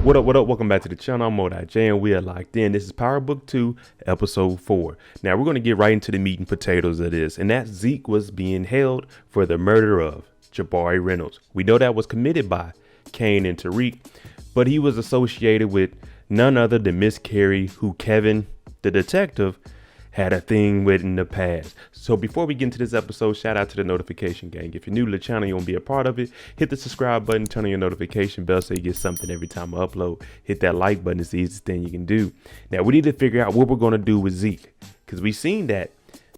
What up? Welcome back to the channel. I'm Monet, and we are locked in. This is Power Book 2, Episode 4. Now, we're going to get right into the meat and potatoes of this, and that Zeke was being held for the murder of Jabari Reynolds. We know that was committed by Kane and Tariq, but he was associated with none other than Miss Carrie, who Kevin, the detective, had a thing with in the past. So before we get into this episode, shout out to the notification gang. If you're new to the channel, you want to be a part of it, hit the subscribe button, turn on your notification bell so you get something every time I upload. Hit that like button. It's the easiest thing you can do. Now we need to figure out what we're going to do with Zeke, because we seen that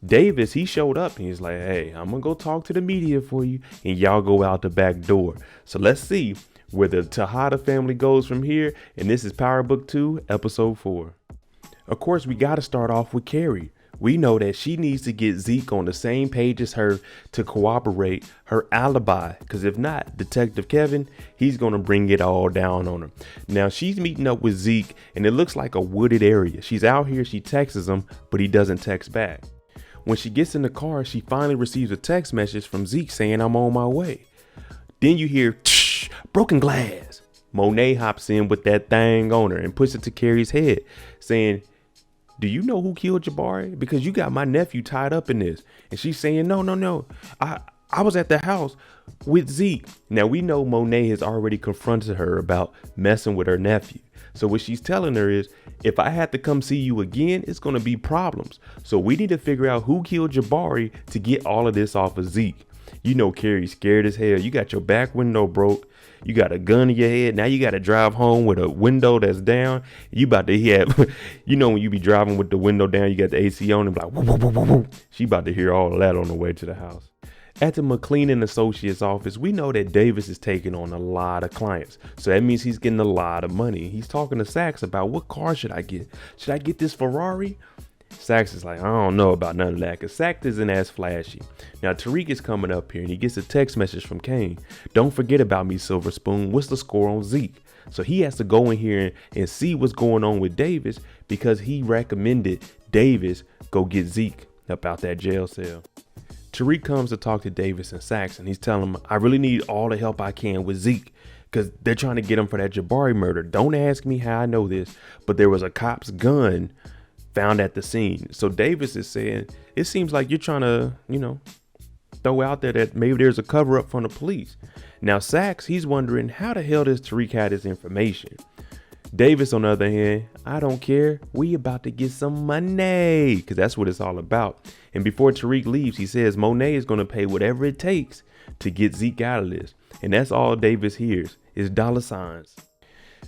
Davis, he showed up and he's like, hey, I'm gonna go talk to the media for you, and y'all go out the back door. So let's see where the Tejada family goes from here. And this is Power Book 2, Episode 4. Of course, we got to start off with Carrie. We know that she needs to get Zeke on the same page as her to corroborate her alibi, because if not, Detective Kevin, he's going to bring it all down on her. Now, she's meeting up with Zeke, and it looks like a wooded area. She's out here, she texts him, but he doesn't text back. When she gets in the car, she finally receives a text message from Zeke saying, I'm on my way. Then you hear, broken glass. Monet hops in with that thing on her and puts it to Carrie's head, saying, do you know who killed Jabari? Because you got my nephew tied up in this. And she's saying, no. I was at the house with Zeke. Now we know Monet has already confronted her about messing with her nephew. So what she's telling her is, if I had to come see you again, it's going to be problems. So we need to figure out who killed Jabari to get all of this off of Zeke. You know, Carrie's scared as hell. You got your back window broke. You got a gun in your head. Now you got to drive home with a window that's down. You about to hear, you know, when you be driving with the window down, you got the AC on and like, whoop, whoop, whoop, whoop, whoop. She about to hear all of that on the way to the house. At the McClain and Associates office, we know that Davis is taking on a lot of clients. So that means he's getting a lot of money. He's talking to Sax about, what car should I get? Should I get this Ferrari? Sax is like, I don't know about none of that, because Sax isn't as flashy. Now Tariq is coming up here and he gets a text message from Kane. Don't forget about me, Silver Spoon. What's the score on Zeke? So he has to go in here and see what's going on with Davis, because he recommended Davis go get Zeke up out that jail cell. Tariq comes to talk to Davis and Sax, and he's telling him, I really need all the help I can with Zeke, because they're trying to get him for that Jabari murder. Don't ask me how I know this, but there was a cop's gun found at the scene. So Davis is saying, it seems like you're trying to, throw out there that maybe there's a cover up from the police. Now Sax, he's wondering, how the hell does Tariq have this information? Davis, on the other hand, I don't care. We about to get some money, because that's what it's all about. And before Tariq leaves, he says Monet is going to pay whatever it takes to get Zeke out of this. And that's all Davis hears is dollar signs.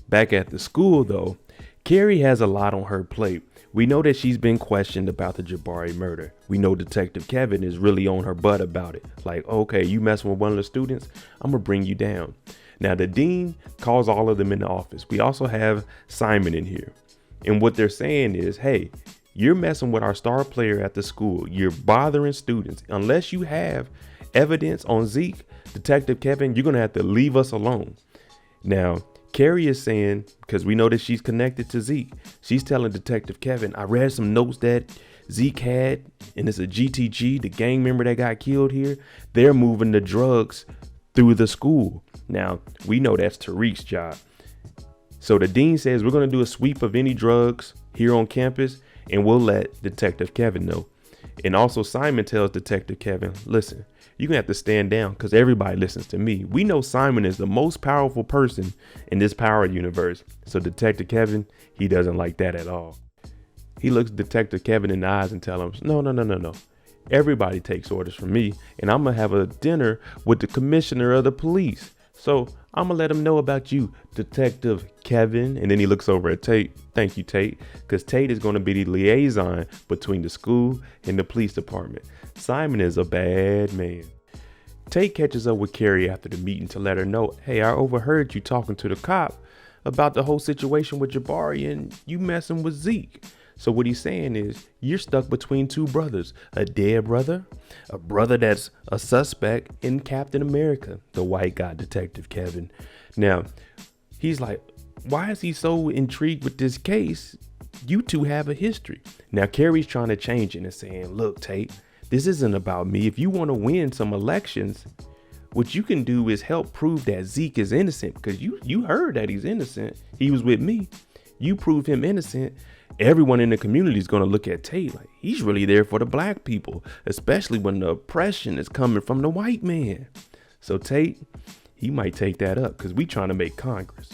Back at the school, though, Carrie has a lot on her plate. We know that she's been questioned about the Jabari murder. We know Detective Kevin is really on her butt about it. Like, okay, you messing with one of the students, I'm gonna bring you down. Now the dean calls all of them in the office. We also have Simon in here. And what they're saying is, hey, you're messing with our star player at the school. You're bothering students. Unless you have evidence on Zeke, Detective Kevin, you're gonna have to leave us alone. Now, Carrie is saying, because we know that she's connected to Zeke, she's telling Detective Kevin, I read some notes that Zeke had, and it's a GTG, the gang member that got killed here. They're moving the drugs through the school. Now, we know that's Tariq's job. So the dean says, we're going to do a sweep of any drugs here on campus, and we'll let Detective Kevin know. And also Simon tells Detective Kevin, listen, you're going to have to stand down, because everybody listens to me. We know Simon is the most powerful person in this power universe. So Detective Kevin, he doesn't like that at all. He looks Detective Kevin in the eyes and tells him, no. Everybody takes orders from me, and I'm going to have a dinner with the commissioner of the police. So I'm going to let him know about you, Detective Kevin. And then he looks over at Tate. Thank you, Tate, because Tate is going to be the liaison between the school and the police department. Simon is a bad man. Tate catches up with Carrie after the meeting to let her know, hey, I overheard you talking to the cop about the whole situation with Jabari and you messing with Zeke. So what he's saying is, you're stuck between two brothers, a dead brother, a brother that's a suspect in Captain America, the white guy, Detective Kevin. Now, he's like, why is he so intrigued with this case? You two have a history. Now, Carrie's trying to change it and saying, look, Tate, this isn't about me. If you want to win some elections, what you can do is help prove that Zeke is innocent, because you heard that he's innocent. He was with me. You prove him innocent. Everyone in the community is going to look at Tate like he's really there for the black people, especially when the oppression is coming from the white man. So Tate, he might take that up because we trying to make Congress.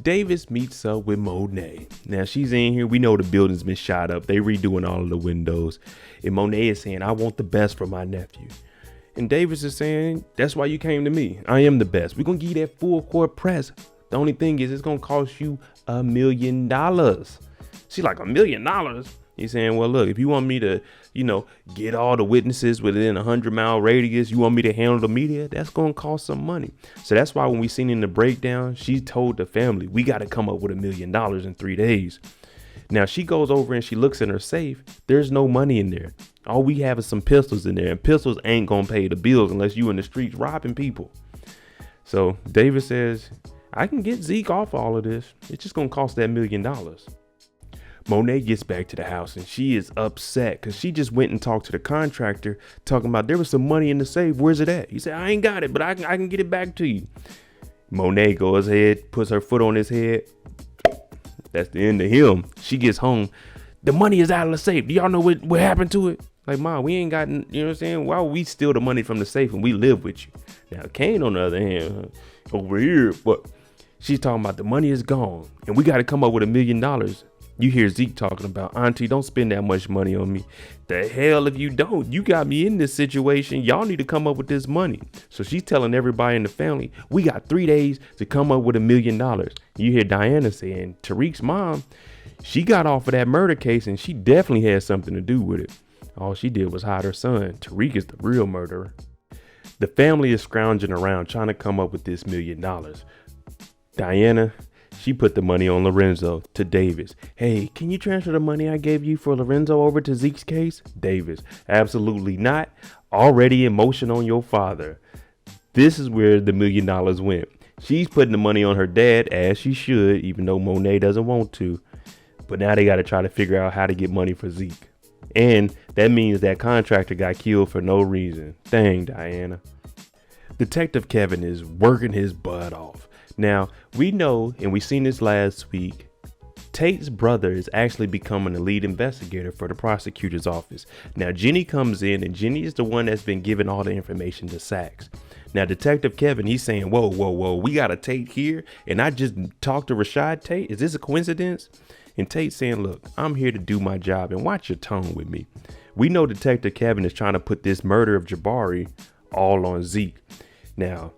Davis meets up with Monet. Now she's in here. We know the building's been shot up. They redoing all of the windows. And Monet is saying, I want the best for my nephew. And Davis is saying, that's why you came to me. I am the best. We're going to give you that full court press. The only thing is it's going to cost you $1 million. She's like, $1 million? He's saying, well, look, if you want me to, get all the witnesses within a 100-mile radius, you want me to handle the media, that's going to cost some money. So that's why when we seen in the breakdown, she told the family, we got to come up with $1 million in 3 days. Now she goes over and she looks in her safe. There's no money in there. All we have is some pistols in there, and pistols ain't going to pay the bills unless you in the streets robbing people. So Davis says, I can get Zeke off all of this. It's just going to cost that $1 million. Monet gets back to the house and she is upset because she just went and talked to the contractor talking about there was some money in the safe. Where's it at? He said, I ain't got it, but I can get it back to you. Monet goes ahead, puts her foot on his head. That's the end of him. She gets home. The money is out of the safe. Do y'all know what happened to it? Like, Mom, we ain't got, you know what I'm saying? Why would we steal the money from the safe and we live with you? Now, Kane, on the other hand, over here, but she's talking about the money is gone and we got to come up with $1 million. You hear Zeke talking about, Auntie, don't spend that much money on me. The hell if you don't. You got me in this situation. Y'all need to come up with this money. So she's telling everybody in the family, we got 3 days to come up with $1 million. You hear Diana saying, Tariq's mom, she got off of that murder case and she definitely had something to do with it. All she did was hide her son. Tariq is the real murderer. The family is scrounging around trying to come up with this $1 million. Diana, she put the money on Lorenzo to Davis. Hey, can you transfer the money I gave you for Lorenzo over to Zeke's case? Davis, absolutely not. Already in motion on your father. This is where the $1 million went. She's putting the money on her dad, as she should, even though Monet doesn't want to. But now they got to try to figure out how to get money for Zeke. And that means that contractor got killed for no reason. Dang, Diana. Detective Kevin is working his butt off. Now, we know, and we seen this last week, Tate's brother is actually becoming the lead investigator for the prosecutor's office. Now, Jenny comes in, and Jenny is the one that's been giving all the information to Sachs. Now, Detective Kevin, he's saying, whoa, we got a Tate here, and I just talked to Rashad Tate? Is this a coincidence? And Tate's saying, look, I'm here to do my job, and watch your tone with me. We know Detective Kevin is trying to put this murder of Jabari all on Zeke. Now,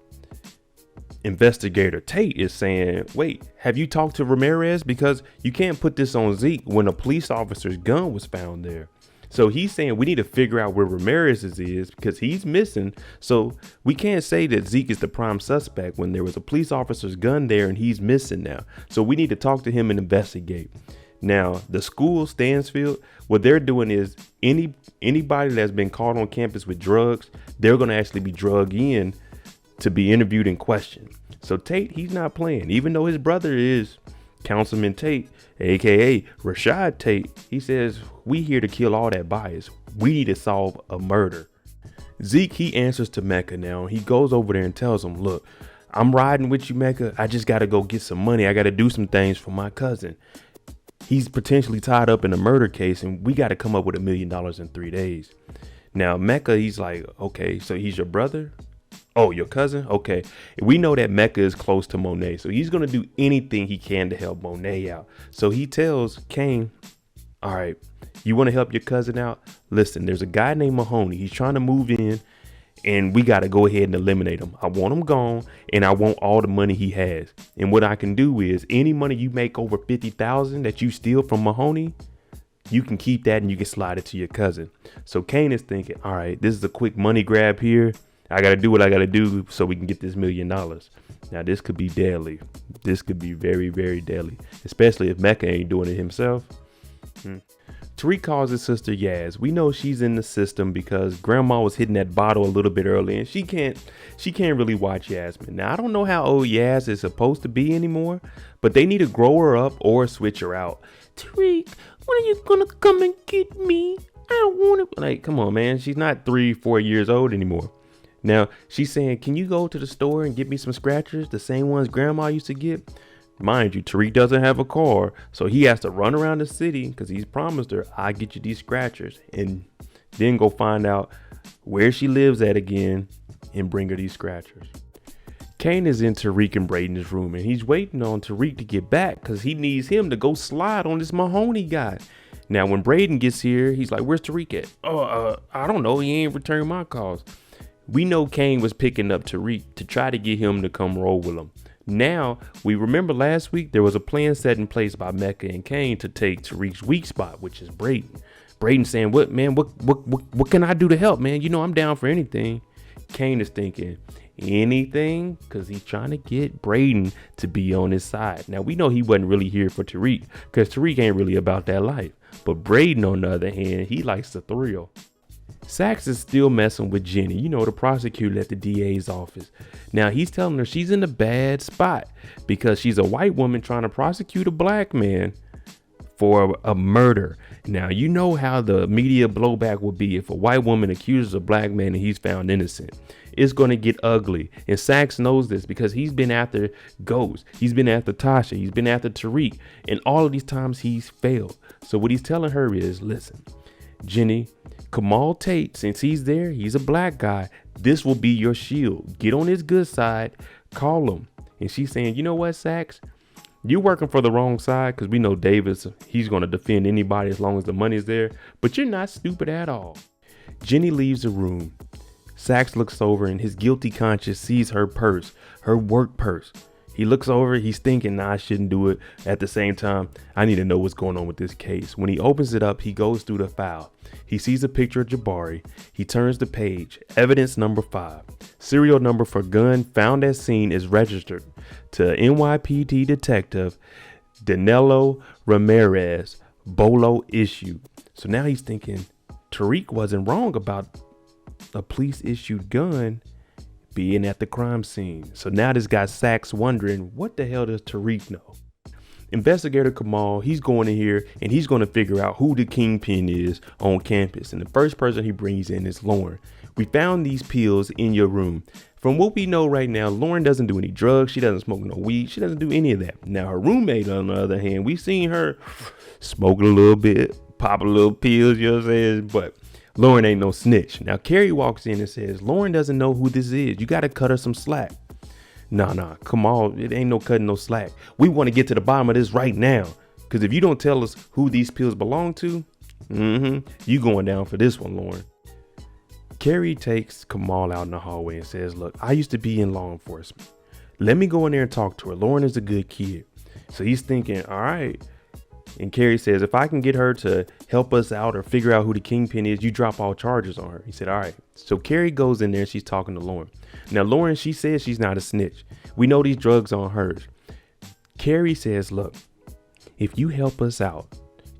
Investigator Tate is saying, wait, have you talked to Ramirez? Because you can't put this on Zeke when a police officer's gun was found there. So he's saying we need to figure out where Ramirez's is because he's missing. So we can't say that Zeke is the prime suspect when there was a police officer's gun there and he's missing now. So we need to talk to him and investigate. Now, the school, Stansfield, what they're doing is anybody that's been caught on campus with drugs, they're going to actually be drugged in to be interviewed and questioned. So Tate, he's not playing, even though his brother is Councilman Tate, aka Rashad Tate. He says, we here to kill all that bias. We need to solve a murder. Zeke, he answers to Mecca now. He goes over there and tells him, look, I'm riding with you, Mecca. I just got to go get some money. I got to do some things for my cousin. He's potentially tied up in a murder case and we got to come up with $1 million in 3 days. Now, Mecca, he's like, okay, so he's your brother? Oh, your cousin? Okay. We know that Mecca is close to Monet, so he's going to do anything he can to help Monet out. So he tells Kane, all right, you want to help your cousin out? Listen, there's a guy named Mahoney. He's trying to move in and we got to go ahead and eliminate him. I want him gone and I want all the money he has. And what I can do is any money you make over $50,000 that you steal from Mahoney, you can keep that and you can slide it to your cousin. So Kane is thinking, all right, this is a quick money grab here. I got to do what I got to do so we can get this $1 million. Now, this could be deadly. This could be very, very deadly, especially if Mecca ain't doing it himself. Tariq calls his sister Yaz. We know she's in the system because grandma was hitting that bottle a little bit early and she can't really watch Yasmin. Now, I don't know how old Yaz is supposed to be anymore, but they need to grow her up or switch her out. Tariq, when are you going to come and get me? I don't want to. Like, come on, man. She's not 3-4 years old anymore. Now, she's saying, can you go to the store and get me some scratchers? The same ones grandma used to get? Mind you, Tariq doesn't have a car, so he has to run around the city because he's promised her, I'll get you these scratchers, and then go find out where she lives at again and bring her these scratchers. Kane is in Tariq and Brayden's room, and he's waiting on Tariq to get back because he needs him to go slide on this Mahoney guy. Now, when Brayden gets here, he's like, where's Tariq at? I don't know. He ain't returned my calls. We know Kane was picking up Tariq to try to get him to come roll with him. Now, we remember last week there was a plan set in place by Mecca and Kane to take Tariq's weak spot, which is Brayden. Brayden saying, what can I do to help, man? You know, I'm down for anything. Kane is thinking, anything? Because he's trying to get Brayden to be on his side. Now, we know he wasn't really here for Tariq because Tariq ain't really about that life. But Brayden, on the other hand, he likes the thrill. Saxe is still messing with Jenny, you know, the prosecutor at the DA's office. Now, he's telling her she's in a bad spot because she's a white woman trying to prosecute a black man for a murder. Now, you know how the media blowback will be if a white woman accuses a black man and he's found innocent. It's going to get ugly. And Saxe knows this because he's been after Ghost. He's been after Tasha. He's been after Tariq. And all of these times he's failed. So what he's telling her is, listen, Jenny, Kamal Tate, since he's there, he's a black guy. This will be your shield. Get on his good side. Call him. And she's saying, you know what, Saxe? You're working for the wrong side because we know Davis, he's going to defend anybody as long as the money's there. But you're not stupid at all. Jenny leaves the room. Saxe looks over and his guilty conscience sees her purse, her work purse. He looks over, he's thinking, nah, I shouldn't do it. At the same time, I need to know what's going on with this case. When he opens it up, he goes through the file. He sees a picture of Jabari. He turns the page. Evidence number 5. Serial number for gun found at scene is registered to NYPD detective Danilo Ramirez, Bolo issue. So now he's thinking Tariq wasn't wrong about a police issued gun being at the crime scene. So now this guy Saxe wondering, what the hell does Tariq know? Investigator Kamal, he's going in here and he's going to figure out who the kingpin is on campus. And the first person he brings in is Lauren. We found these pills in your room. From what we know right now, Lauren doesn't do any drugs. She doesn't smoke no weed. She doesn't do any of that. Now, her roommate, on the other hand, we've seen her smoke a little bit, pop a little pills, you know what I'm saying? But Lauren ain't no snitch. Now, Carrie walks in and says, Lauren doesn't know who this is. You got to cut her some slack. Nah, come on. It ain't no cutting no slack. We want to get to the bottom of this right now. Because if you don't tell us who these pills belong to, you going down for this one, Lauren. Carrie takes Kamal out in the hallway and says, look, I used to be in law enforcement. Let me go in there and talk to her. Lauren is a good kid. So he's thinking, all right. And Carrie says, if I can get her to help us out or figure out who the kingpin is, you drop all charges on her. He said, all right. So Carrie goes in there and she's talking to Lauren. Now, Lauren, she says she's not a snitch. We know these drugs on hers. Carrie says, look, if you help us out,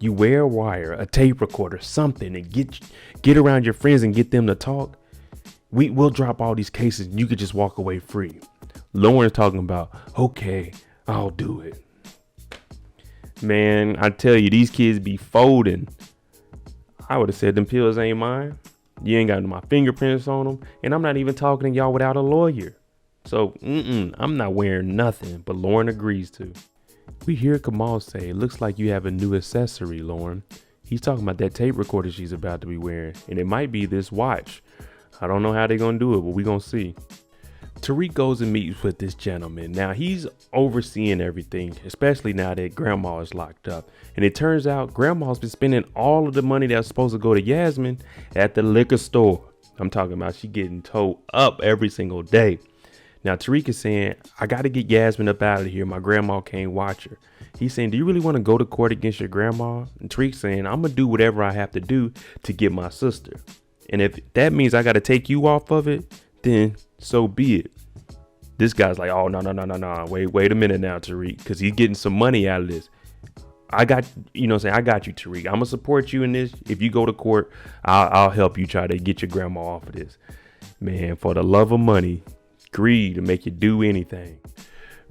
you wear a wire, a tape recorder, something, and get around your friends and get them to talk, we'll drop all these cases and you could just walk away free. Lauren's talking about, okay, I'll do it. Man, I tell you, these kids be folding. I would have said them pills ain't mine. You ain't got my fingerprints on them. And I'm not even talking to y'all without a lawyer. So, I'm not wearing nothing, but Lauren agrees to. We hear Kamal say, looks like you have a new accessory, Lauren. He's talking about that tape recorder she's about to be wearing. And it might be this watch. I don't know how they're going to do it, but we're going to see. Tariq goes and meets with this gentleman. Now he's overseeing everything, especially now that grandma is locked up. And it turns out grandma's been spending all of the money that's supposed to go to Yasmin at the liquor store. I'm talking about she getting towed up every single day. Now Tariq is saying, I got to get Yasmin up out of here. My grandma can't watch her. He's saying, do you really want to go to court against your grandma? And Tariq's saying, I'm going to do whatever I have to do to get my sister. And if that means I got to take you off of it, then so be it. This guy's like, oh, no. Wait a minute now, Tariq, because he's getting some money out of this. I got you, Tariq. I'm going to support you in this. If you go to court, I'll help you try to get your grandma off of this. Man, for the love of money, greed to make you do anything.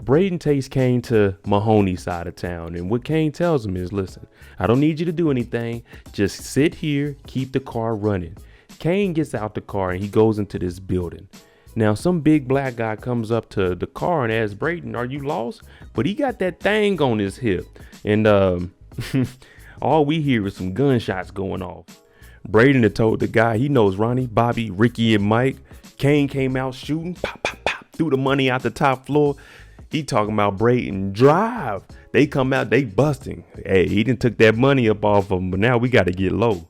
Brayden takes Kane to Mahoney's side of town. And what Kane tells him is, listen, I don't need you to do anything. Just sit here, keep the car running. Kane gets out the car and he goes into this building. Now, some big black guy comes up to the car and asks Brayden, "Are you lost?" But he got that thing on his hip. And all we hear is some gunshots going off. Brayden had told the guy he knows Ronnie, Bobby, Ricky, and Mike. Kane came out shooting, pop, pop, pop, threw the money out the top floor. He talking about Brayden drive. They come out, they busting. Hey, he done took that money up off of him, but now we got to get low.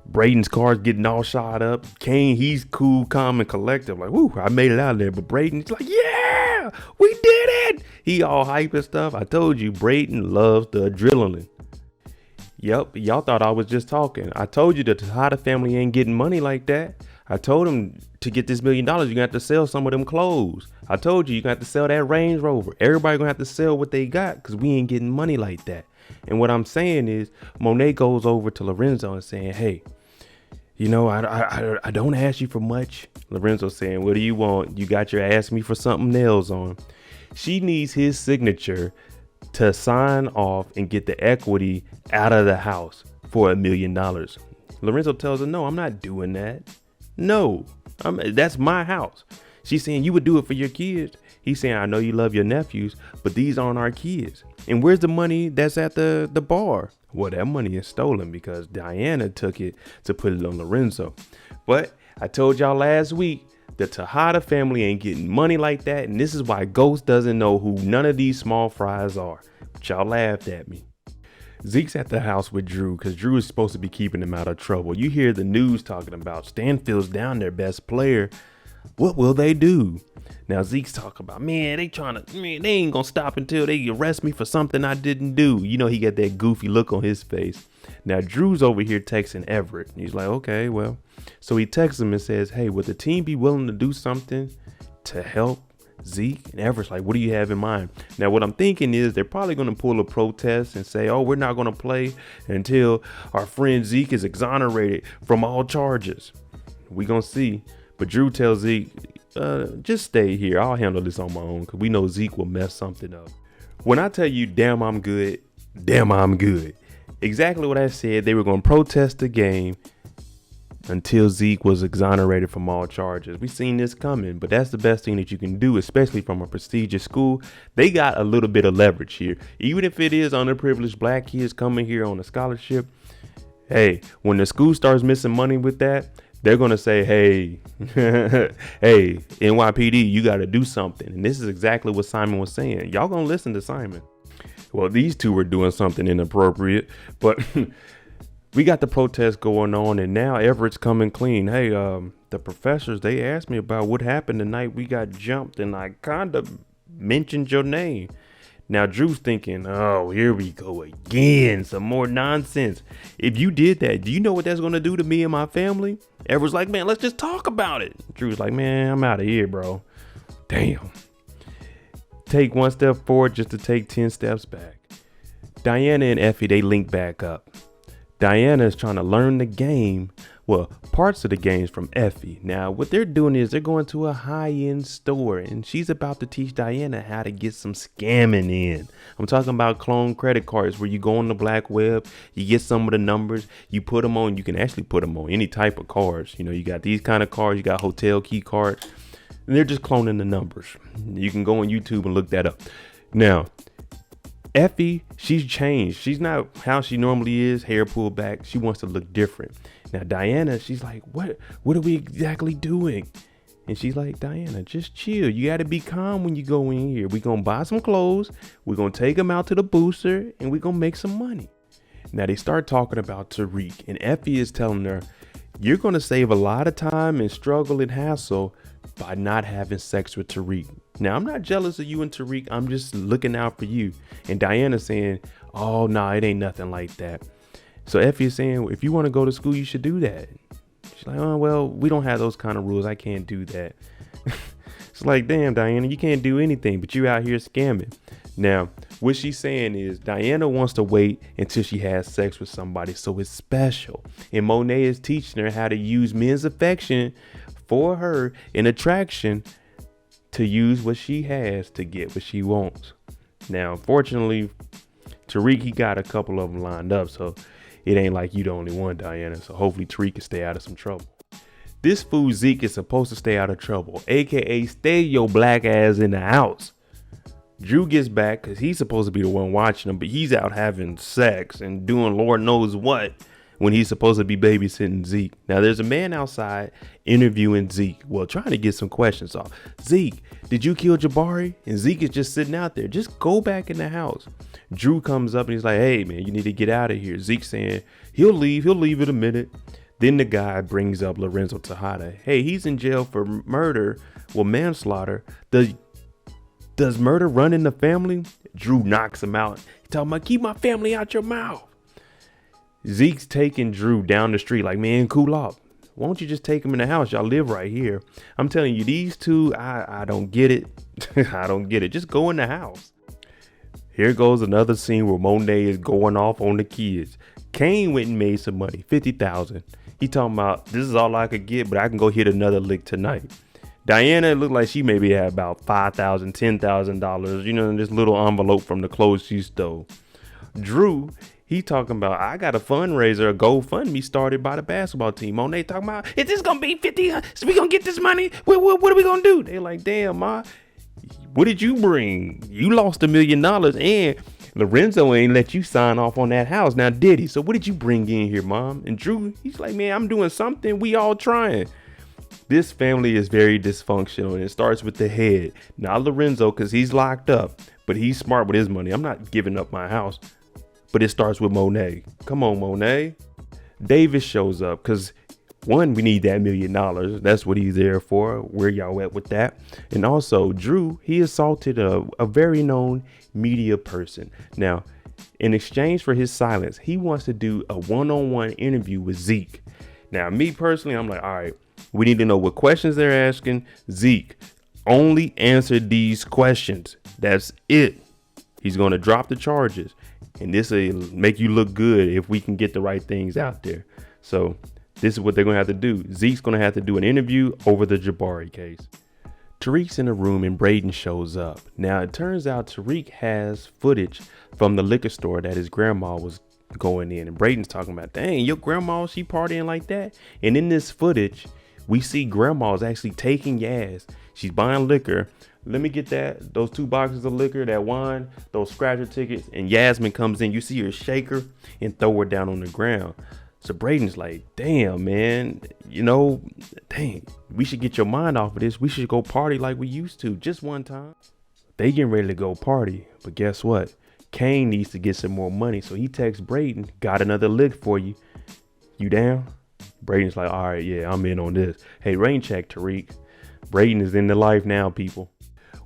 Brayden's car's getting all shot up. Kane, he's cool, calm, and collective. Like, whoo, I made it out of there. But Brayden's like, yeah, we did it. He all hype and stuff. I told you, Brayden loves the adrenaline. Yep, y'all thought I was just talking. I told you the Tejada family ain't getting money like that. I told him to get this $1 million, you're going to have to sell some of them clothes. I told you, you're going to have to sell that Range Rover. Everybody going to have to sell what they got because we ain't getting money like that. And what I'm saying is, Monet goes over to Lorenzo and saying, hey, you know, I don't ask you for much. Lorenzo saying, what do you want? You got your ask me for something nails on. She needs his signature to sign off and get the equity out of the house for $1 million. Lorenzo tells her, no, I'm not doing that. No, that's my house. She's saying, you would do it for your kids. He's saying, I know you love your nephews, but these aren't our kids. And where's the money that's at the bar? Well, that money is stolen because Diana took it to put it on Lorenzo. But I told y'all last week, the Tejada family ain't getting money like that. And this is why Ghost doesn't know who none of these small fries are. But y'all laughed at me. Zeke's at the house with Drew because Drew is supposed to be keeping him out of trouble. You hear the news talking about Stanfield's down their best player. What will they do? Now Zeke's talking about, man, they ain't gonna stop until they arrest me for something I didn't do. You know, he got that goofy look on his face. Now Drew's over here texting Everett. He's like, okay, well. So he texts him and says, hey, would the team be willing to do something to help Zeke? And Everett's like, what do you have in mind? Now what I'm thinking is they're probably gonna pull a protest and say, oh, we're not gonna play until our friend Zeke is exonerated from all charges. We gonna see. But Drew tells Zeke, just stay here. I'll handle this on my own because we know Zeke will mess something up. When I tell you, damn, I'm good. Damn, I'm good. Exactly what I said. They were going to protest the game until Zeke was exonerated from all charges. We seen this coming, but that's the best thing that you can do, especially from a prestigious school. They got a little bit of leverage here. Even if it is underprivileged black kids coming here on a scholarship. Hey, when the school starts missing money with that, they're going to say, hey, hey, NYPD, you got to do something. And this is exactly what Simon was saying. Y'all going to listen to Simon. Well, these two were doing something inappropriate, but we got the protest going on and now Everett's coming clean. Hey, the professors, they asked me about what happened the night we got jumped and I kind of mentioned your name. Now Drew's thinking, oh, here we go again. Some more nonsense. If you did that, do you know what that's going to do to me and my family? Everyone's like, man, let's just talk about it. Drew's like, man, I'm out of here, bro. Damn. Take one step forward just to take 10 steps back. Diana and Effie, they link back up. Diana is trying to learn the game. Well, parts of the games from Effie. Now, what they're doing is they're going to a high-end store and she's about to teach Diana how to get some scamming in. I'm talking about clone credit cards where you go on the black web, you get some of the numbers, you put them on. You can actually put them on any type of cards. You know, you got these kind of cards, you got hotel key cards, and they're just cloning the numbers. You can go on YouTube and look that up. Now, Effie, she's changed. She's not how she normally is, hair pulled back. She wants to look different. Now, Diana, she's like, what are we exactly doing? And she's like, Diana, just chill. You got to be calm when you go in here. We're going to buy some clothes. We're going to take them out to the booster and we're going to make some money. Now, they start talking about Tariq and Effie is telling her, you're going to save a lot of time and struggle and hassle by not having sex with Tariq. Now, I'm not jealous of you and Tariq. I'm just looking out for you. And Diana's saying, oh, no, it ain't nothing like that. So Effie is saying, if you want to go to school, you should do that. She's like, oh, well, we don't have those kind of rules. I can't do that. It's like, damn, Diana, you can't do anything, but you out here scamming. Now, what she's saying is Diana wants to wait until she has sex with somebody, so it's special. And Monet is teaching her how to use men's affection for her and attraction to use what she has to get what she wants. Now, unfortunately, Tariq, he got a couple of them lined up, so it ain't like you the only one, Diana. So hopefully Tariq can stay out of some trouble. This fool Zeke is supposed to stay out of trouble, aka stay your black ass in the house. Drew gets back because he's supposed to be the one watching him, but he's out having sex and doing Lord knows what when he's supposed to be babysitting Zeke. Now there's a man outside interviewing Zeke, well, trying to get some questions off. Zeke, did you kill Jabari? And Zeke is just sitting out there. Just go back in the house. Drew comes up and he's like, hey man, you need to get out of here. Zeke saying he'll leave in a minute. Then the guy brings up Larenz Tejada. Hey, he's in jail for murder, well, manslaughter. Does murder run in the family? Drew knocks him out. He talking about, keep my family out your mouth. Zeke's taking Drew down the street like, man, cool off. Why don't you just take him in the house? Y'all live right here. I'm telling you, these two, I don't get it. I don't get it. Just go in the house. Here goes another scene where Monet is going off on the kids. Kane went and made some money, $50,000. He talking about, this is all I could get, but I can go hit another lick tonight. Diana looked like she maybe had about $5,000, $10,000, you know, in this little envelope from the clothes she stole. Drew, he talking about, I got a fundraiser, a GoFundMe started by the basketball team. Monet talking about, is this gonna be 50? So we gonna get this money? What are we gonna do? They like, damn, ma, what did you bring? You lost $1 million and Lorenzo ain't let you sign off on that house. Now, did he? So what did you bring in here, mom? And Drew, he's like, man, I'm doing something. We all trying. This family is very dysfunctional, and it starts with the head. Not Lorenzo, because he's locked up, but he's smart with his money. I'm not giving up my house. But it starts with Monet. Come on, Monet. Davis shows up because, one, we need that $1 million. That's what he's there for. Where y'all at with that? And also, Drew, he assaulted a very known media person. Now, in exchange for his silence, he wants to do a one-on-one interview with Zeke. Now, me personally, I'm like, all right, we need to know what questions they're asking. Zeke, only answer these questions. That's it. He's going to drop the charges. And this will make you look good if we can get the right things out there. So this is what they're going to have to do. Zeke's going to have to do an interview over the Jabari case. Tariq's in the room and Brayden shows up. Now, it turns out Tariq has footage from the liquor store that his grandma was going in. And Brayden's talking about, dang, your grandma, she partying like that? And in this footage, we see grandma's actually taking gas. She's buying liquor. Let me get those 2 boxes of liquor, that wine, those scratcher tickets. And Yasmin comes in. You see her shake her and throw her down on the ground. So Brayden's like, damn, man, dang, we should get your mind off of this. We should go party like we used to just one time. They getting ready to go party. But guess what? Kane needs to get some more money. So he texts Brayden, got another lick for you. You down? Brayden's like, all right, yeah, I'm in on this. Hey, rain check, Tariq. Brayden is in the life now, people.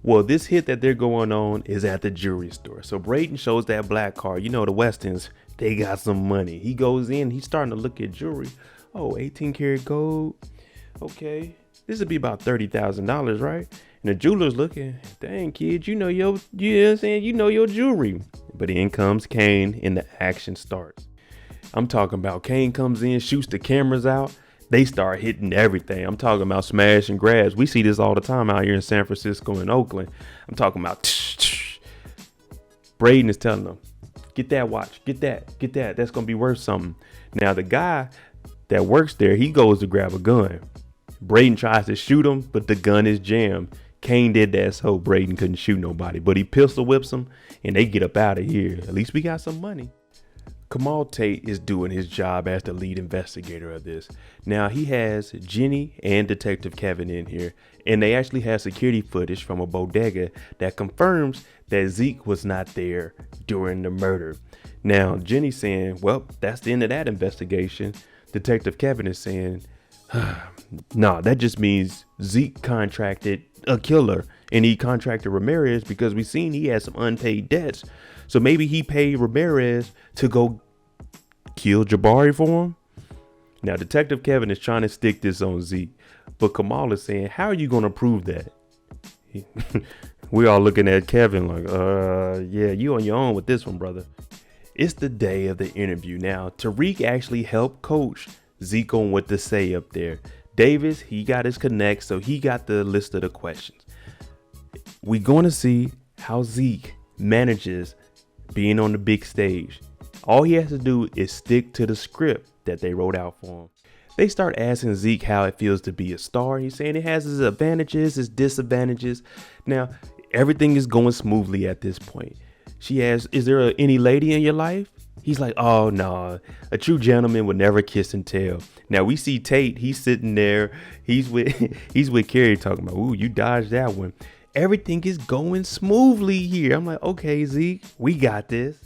Well, this hit that they're going on is at the jewelry store. So Brayden shows that black car. You know, the Westons, they got some money. He goes in, he's starting to look at jewelry. Oh, 18 karat gold. Okay, this would be about $30,000, right? And the jeweler's looking, dang, kid, you know what I'm saying? You know your jewelry. But in comes Kane and the action starts. I'm talking about Kane comes in, shoots the cameras out. They start hitting everything. I'm talking about smash and grabs. We see this all the time out here in San Francisco and Oakland. I'm talking about Brayden is telling them, get that watch, get that. That's going to be worth something. Now, the guy that works there, he goes to grab a gun. Brayden tries to shoot him, but the gun is jammed. Kane did that so Brayden couldn't shoot nobody, but he pistol whips him and they get up out of here. At least we got some money. Kamal Tate is doing his job as the lead investigator of this. Now, he has Jenny and Detective Kevin in here, and they actually have security footage from a bodega that confirms that Zeke was not there during the murder. Now, Jenny's saying, well, that's the end of that investigation. Detective Kevin is saying, nah, that just means Zeke contracted a killer, and he contracted Ramirez because we seen he had some unpaid debts. So maybe he paid Ramirez to go kill Jabari for him. Now, Detective Kevin is trying to stick this on Zeke, but Kamal is saying, how are you going to prove that? We all looking at Kevin like, yeah, you on your own with this one, brother. It's the day of the interview. Now, Tariq actually helped coach Zeke on what to say up there. Davis, he got his connect, so he got the list of the questions. We're going to see how Zeke manages being on the big stage. All he has to do is stick to the script that they wrote out for him. They start asking Zeke how it feels to be a star. He's saying it has its advantages, its disadvantages. Now, everything is going smoothly at this point. She asks, is there any lady in your life? He's like, oh, no, a true gentleman would never kiss and tell. Now, we see Tate. He's sitting there. He's with Carrie talking about, ooh, you dodged that one. Everything is going smoothly here. I'm like, okay, Zeke, we got this.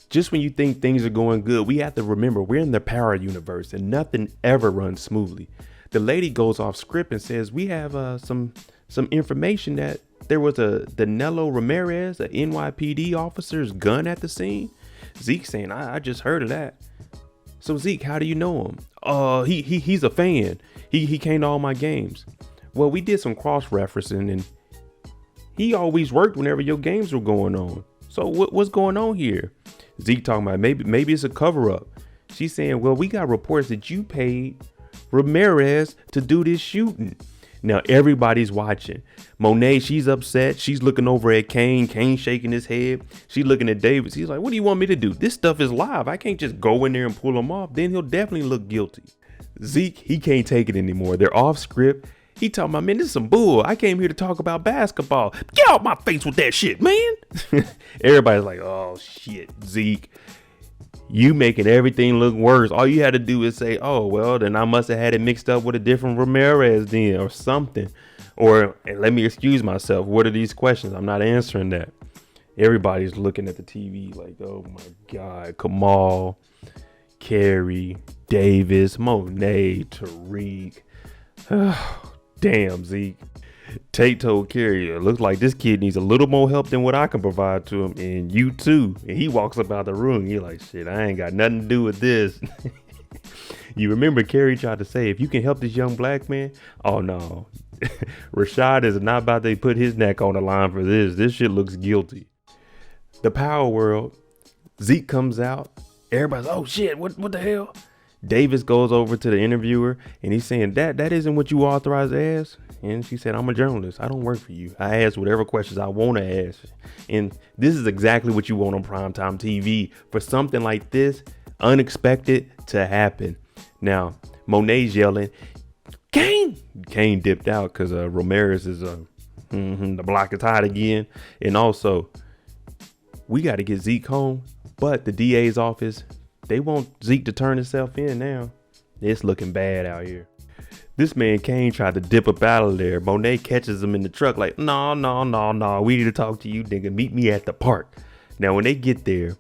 Just when you think things are going good, we have to remember we're in the power universe and nothing ever runs smoothly. The lady goes off script and says, we have some information that there was a Danilo Ramirez, an NYPD officer's gun at the scene. Zeke saying, I just heard of that. So Zeke, how do you know him? He's a fan. He came to all my games. Well, we did some cross-referencing and he always worked whenever your games were going on. So what's going on here? Zeke talking about maybe it's a cover-up. She's saying, well, we got reports that you paid Ramirez to do this shooting. Now everybody's watching. Monet, she's upset. She's looking over at Kane. Kane shaking his head. She's looking at Davis. He's like, what do you want me to do? This stuff is live. I can't just go in there and pull him off. Then he'll definitely look guilty. Zeke, he can't take it anymore. They're off script. He talking about, man, this is some bull. I came here to talk about basketball. Get out my face with that shit, man. Everybody's like, oh shit, Zeke. You making everything look worse. All you had to do is say, oh, well, then I must have had it mixed up with a different Ramirez then or something. Or let me excuse myself. What are these questions? I'm not answering that. Everybody's looking at the TV like, oh my God, Kamal, Carrie, Davis, Monet, Tariq. Damn, Zeke. Tate told Carrie, it looks like this kid needs a little more help than what I can provide to him. And you too. And he walks up out the room. He's like, shit, I ain't got nothing to do with this. You remember Carrie tried to say, if you can help this young black man. Oh, no. Rashad is not about to put his neck on the line for this. This shit looks guilty. The Power World. Zeke comes out. Everybody's, oh, shit, what the hell? Davis goes over to the interviewer and he's saying that isn't what you authorized to ask. And she said, I'm a journalist. I don't work for you. I ask whatever questions I want to ask. And this is exactly what you want on primetime TV for something like this unexpected to happen. Now, Monet's yelling, Kane! Kane dipped out because Ramirez is the block is tied again. And also, we got to get Zeke home. But the DA's office, they want Zeke to turn himself in now. It's looking bad out here. This man Kane tried to dip up out of there. Monet catches him in the truck like, no. We need to talk to you, nigga. Meet me at the park. Now, when they get there,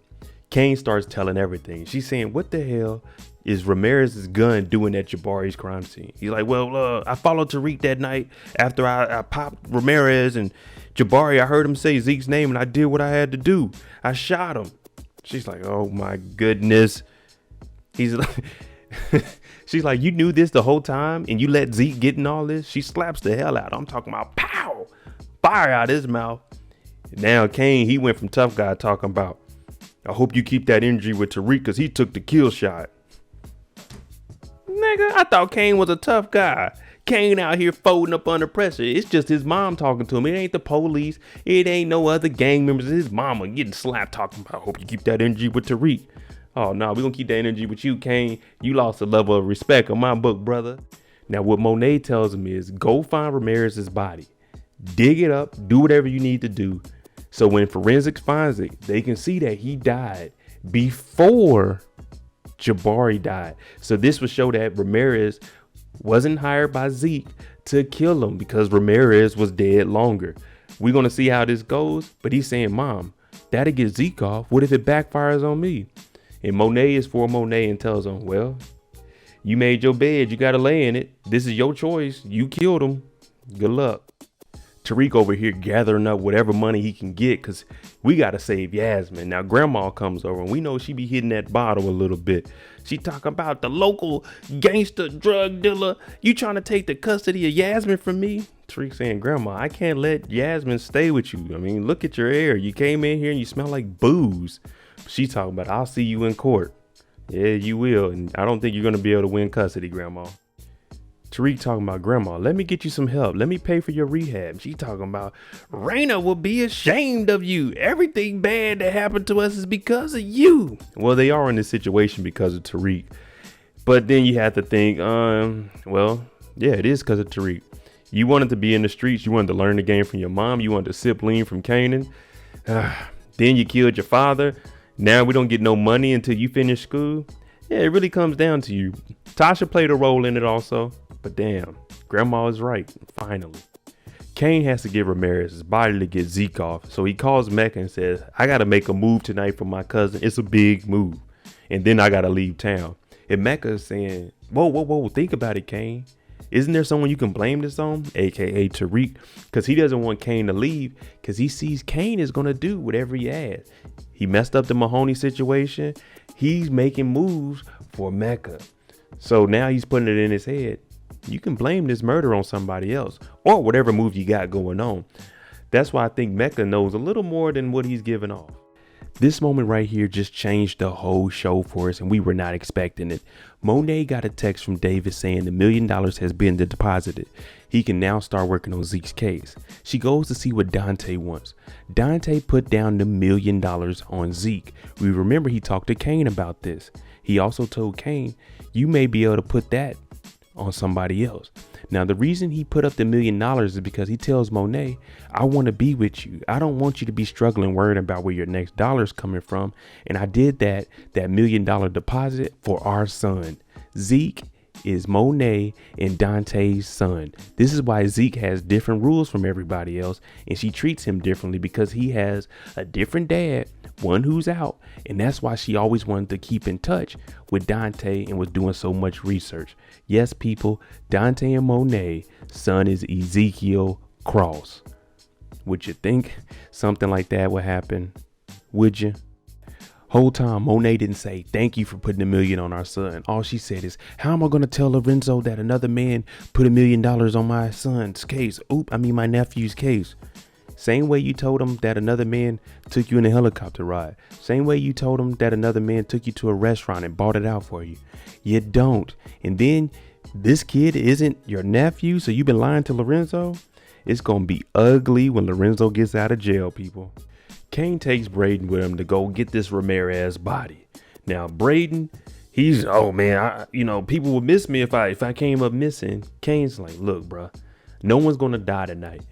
Kane starts telling everything. She's saying, what the hell is Ramirez's gun doing at Jabari's crime scene? He's like, well, I followed Tariq that night after I popped Ramirez and Jabari. I heard him say Zeke's name and I did what I had to do. I shot him. She's like, oh my goodness. He's like, she's like, you knew this the whole time and you let Zeke get in all this? She slaps the hell out. I'm talking about pow, fire out his mouth. Now Kane, he went from tough guy talking about, I hope you keep that energy with Tariq because he took the kill shot. Nigga, I thought Kane was a tough guy. Kane out here folding up under pressure. It's just his mom talking to him. It ain't the police. It ain't no other gang members. It's his mama getting slapped talking about, I hope you keep that energy with Tariq. Oh, no, we're going to keep that energy with you, Kane. You lost a level of respect on my book, brother. Now, what Monet tells him is go find Ramirez's body. Dig it up. Do whatever you need to do. So when forensics finds it, they can see that he died before Jabari died. So this would show that Ramirez wasn't hired by Zeke to kill him because Ramirez was dead longer. We're going to see how this goes. But he's saying, Mom, that'll get Zeke off. What if it backfires on me? And Monet is for Monet and tells him, well, you made your bed. You got to lay in it. This is your choice. You killed him. Good luck. Tariq over here gathering up whatever money he can get because we got to save Yasmin. Now, Grandma comes over and we know she be hitting that bottle a little bit. She talking about the local gangster drug dealer. You trying to take the custody of Yasmin from me? Tariq saying, Grandma, I can't let Yasmin stay with you. I mean, look at your hair. You came in here and you smell like booze. She talking about, I'll see you in court. Yeah, you will. And I don't think you're going to be able to win custody, Grandma. Tariq talking about, Grandma, let me get you some help. Let me pay for your rehab. She talking about, Rainey will be ashamed of you. Everything bad that happened to us is because of you. Well, they are in this situation because of Tariq. But then you have to think, well, yeah, it is because of Tariq. You wanted to be in the streets. You wanted to learn the game from your mom. You wanted to sip lean from Canaan. Then you killed your father. Now we don't get no money until you finish school. Yeah, it really comes down to you. Tasha played a role in it also. But damn, grandma is right. Finally. Kane has to give Ramirez his body to get Zeke off. So he calls Mecca and says, I got to make a move tonight for my cousin. It's a big move. And then I got to leave town. And Mecca is saying, whoa, think about it, Kane. Isn't there someone you can blame this on? AKA Tariq. Because he doesn't want Kane to leave. Because he sees Kane is going to do whatever he asks. He messed up the Mahoney situation. He's making moves for Mecca. So now he's putting it in his head. You can blame this murder on somebody else. Or whatever move you got going on. That's why I think Mecca knows a little more than what he's giving off. This moment right here just changed the whole show for us, and we were not expecting it. Monet got a text from David saying the $1 million has been deposited. He can now start working on Zeke's case. She goes to see what Dante wants. Dante put down the $1 million on Zeke. We remember he talked to Kane about this. He also told Kane, you may be able to put that on somebody else. Now, the reason he put up the $1 million is because he tells Monet, I want to be with you. I don't want you to be struggling, worrying about where your next dollar's coming from. And I did that $1 million deposit for our son. Zeke is Monet and Dante's son. This is why Zeke has different rules from everybody else. And she treats him differently because he has a different dad, one who's out. And that's why she always wanted to keep in touch with Dante and was doing so much research. Yes, people, Dante and Monet, son is Ezekiel Cross. Would you think something like that would happen? Would you? Whole time, Monet didn't say, thank you for putting $1 million on our son. All she said is, how am I going to tell Lorenzo that another man put $1 million on my son's case? My nephew's case. Same way you told him that another man took you in a helicopter ride. Same way you told him that another man took you to a restaurant and bought it out for you. You don't. And then this kid isn't your nephew, so you've been lying to Lorenzo? It's going to be ugly when Lorenzo gets out of jail, people. Kane takes Brayden with him to go get this Ramirez body. Now, Brayden, he's, people would miss me if I came up missing. Kane's like, look, bro, no one's going to die tonight.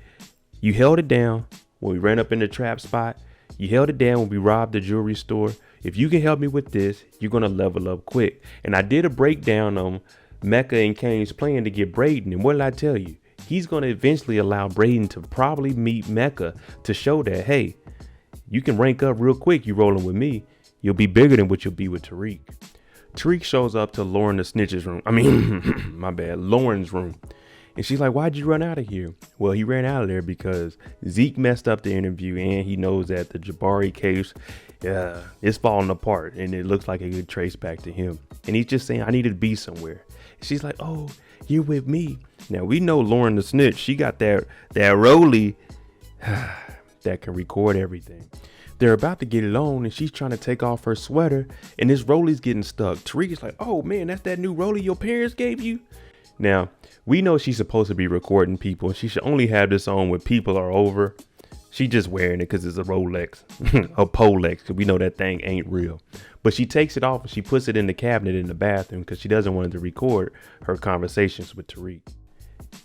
You held it down when we ran up in the trap spot. You held it down when we robbed the jewelry store. If you can help me with this, you're going to level up quick. And I did a breakdown on Mecca and Kane's plan to get Brayden. And what did I tell you? He's going to eventually allow Brayden to probably meet Mecca to show that, hey, you can rank up real quick. You rolling with me. You'll be bigger than what you'll be with Tariq. Tariq shows up to Lauren the snitch's room. Lauren's room. And she's like, why'd you run out of here? Well, he ran out of there because Zeke messed up the interview and he knows that the Jabari case is falling apart and it looks like it could trace back to him. And he's just saying, I need to be somewhere. And she's like, oh, you're with me. Now, we know Lauren the snitch. She got that Rollie that can record everything. They're about to get it on and she's trying to take off her sweater and this Rollie's getting stuck. Tariq is like, oh man, that's that new Rollie your parents gave you? Now, we know she's supposed to be recording people. She should only have this on when people are over. She just wearing it because it's a Rolex, a Polex, because we know that thing ain't real. But she takes it off and she puts it in the cabinet in the bathroom because she doesn't want to record her conversations with Tariq.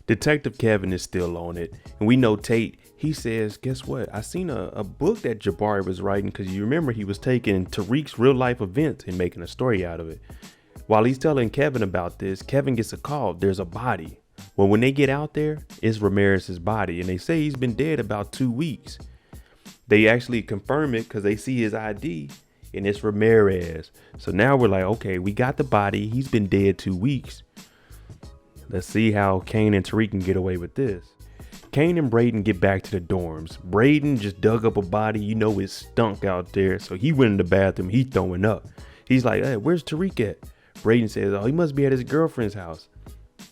Detective Kevin is still on it. And we know Tate, he says, guess what? I seen a book that Jabari was writing because you remember he was taking Tariq's real life events and making a story out of it. While he's telling Kevin about this, Kevin gets a call. There's a body. Well, when they get out there, it's Ramirez's body. And they say he's been dead about 2 weeks. They actually confirm it because they see his ID and it's Ramirez. So now we're like, okay, we got the body. He's been dead 2 weeks. Let's see how Kane and Tariq can get away with this. Kane and Brayden get back to the dorms. Brayden just dug up a body. You know, it stunk out there. So he went in the bathroom. He's throwing up. He's like, hey, where's Tariq at? Brayden says, oh, he must be at his girlfriend's house.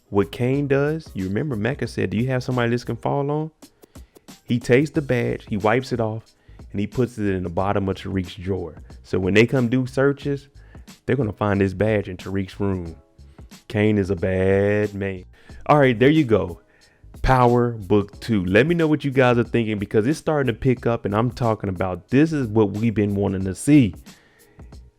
What Kane does, you remember Mecca said, do you have somebody this can fall on? He takes the badge, he wipes it off, and he puts it in the bottom of Tariq's drawer. So when they come do searches, they're going to find this badge in Tariq's room. Kane is a bad man. All right, there you go. Power Book 2. Let me know what you guys are thinking because it's starting to pick up and I'm talking about this is what we've been wanting to see.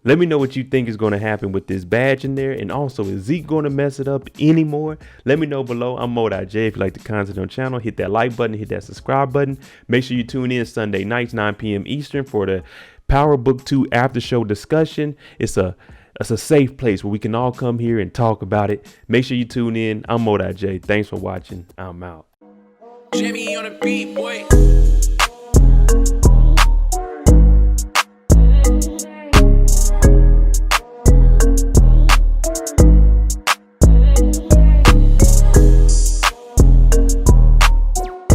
Let me know what you think is going to happen with this badge in there. And also, is Zeke going to mess it up anymore? Let me know below. I'm Monet. If you like the content on the channel, hit that like button, hit that subscribe button. Make sure you tune in Sunday nights, 9 p.m. Eastern for the Power Book 2 after show discussion. It's a safe place where we can all come here and talk about it. Make sure you tune in. I'm Monet. Thanks for watching. I'm out. Jimmy on the beat, boy.